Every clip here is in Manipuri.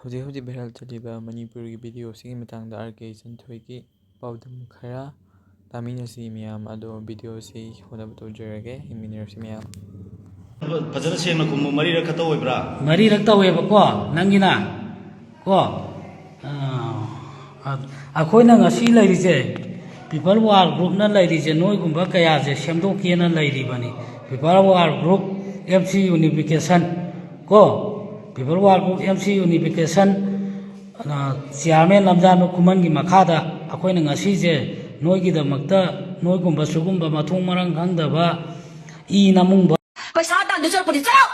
ꯍꯧꯖꯤꯛ ꯚꯥꯏꯔꯦꯜ ꯆꯠꯂꯤꯕ ꯃꯅꯤꯄꯨꯔꯒꯤ ꯚꯤꯗꯤꯑꯣꯁꯤꯒꯤ ꯃꯇꯥꯡꯗ ꯑꯥꯔ.ꯀꯦ. ꯏꯆꯟꯊꯣꯏꯒꯤ ꯄꯥꯎꯗꯝ ꯈꯔ ꯇꯥꯃꯤꯟꯅꯁꯤ ꯃꯌꯥꯝ ꯑꯗꯣ ꯚꯤꯗꯤꯑꯣꯁꯤ ꯍꯣꯠꯅꯕ ꯇꯧꯖꯔꯒꯦ ꯌꯦꯡꯃꯤꯟꯅꯔꯁꯤ ꯃꯌꯥꯝ꯫ ꯐꯖꯅ ꯁꯦꯡꯅ ꯈꯨꯝꯃꯨ, ꯃꯔꯤꯔꯛ ꯈꯛꯇ ꯑꯣꯏꯕ꯭ꯔꯥ? ꯃꯔꯤꯔꯛ ꯇꯧꯋꯦꯕꯀꯣ ꯅꯪꯒꯤꯅ ꯀꯣ ꯑꯩꯈꯣꯏꯅ ꯉꯁꯤ ꯂꯩꯔꯤꯁꯦ ꯄꯤꯄꯜ ꯋꯥꯔ ꯒ꯭ꯔꯨꯞꯅ ꯂꯩꯔꯤꯁꯦ ꯅꯣꯏꯒꯨꯝꯕ ꯀꯌꯥꯁꯦ ꯁꯦꯝꯗꯣꯛꯀꯦꯅ ꯂꯩꯔꯤꯕꯅꯤ꯫ People war group MC unification ꯀꯣ people war group MC unification chairman ꯂꯝꯖꯥꯟꯕ ꯈꯨꯃꯟꯒꯤ ꯃꯈꯥꯗ ꯑꯩꯈꯣꯏꯅ ꯉꯁꯤꯁꯦ ꯅꯣꯏꯒꯤꯗꯃꯛꯇ ꯅꯣꯏꯒꯨꯝꯕ ꯁꯤꯒꯨꯝꯕ ꯃꯊꯣꯡ ꯃꯔꯝ ꯈꯪꯗꯕ ꯅꯃꯨꯡꯕ पैसा तांदो चल चलो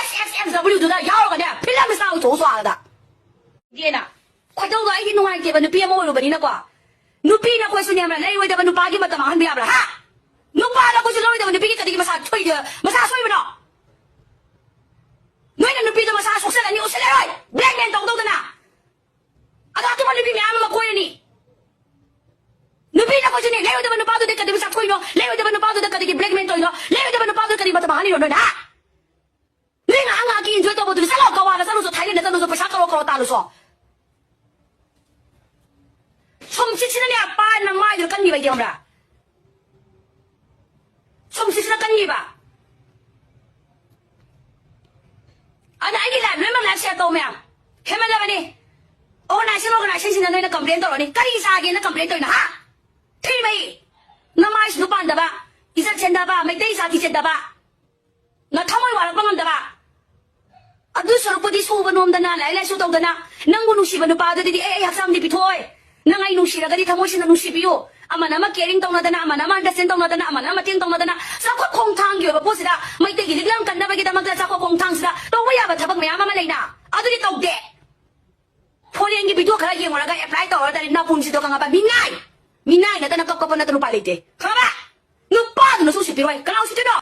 SSMW यावगने फिल्म साउ थो स्वादा गेना खोइदौ लो आइदि नुवाइ के नुपी अमा ओइरोबनि नको नुपी न खोइसु नेमरा लै ओइदब नुपागी मतम हन बियाब्रा हा नुपा न खोइसु लोइदब नुपी कदिगि मसा थोइदे मसा सोइबनो नोइना नुपी द मसा सोसलनि ओसलेरोइ ब्लैकमेल तौदौदना अदा तुम नुपी म्याम म खोइनि नुपी न खोइसु ने लै ओइदब नुपादु दे कदिगि मसा थोइनो लै ओइदब नुपादु दे कदिगि ब्लैकमेल तौइनो लै ओइदब नुपादु कदिगि मतम हनिरो नोना Neng ang agi enjoy to bodu salo kawana salo so Thailand na so pesa karo talo so Som sisina ni apa nang mai kan ni ba diamra Som sisina kan ni ba Ana ai la memang la sia to meang Kemala ba ni O national organization na complaint to ni kari sa agi na complaint to na ha Thi mai na mai su pan da ba isa chenda ba mai dei sa ki chenda ba Na thamoi wala pangam da ba Adu sarupudi suba nomdana lai su tawdana nangbu nusiba nupada didi haksam di pitoy nangai nusira gadi thamoy sina nusibiyo amana ma caring tawdana amana ma understand tawdana amana ma ting tawdana sakho khongthang gyo ba posida mai te giliglam kanna ba gida magla sakho khongthang sida tawba ya ba thabak mayam ama leina adu di tawde foreign gi video khara yengora ga apply tawra dani na punsi to kanga ba minai na tana kap kap na tanu palite khaba nu pa nu su sipiroi kalau situ do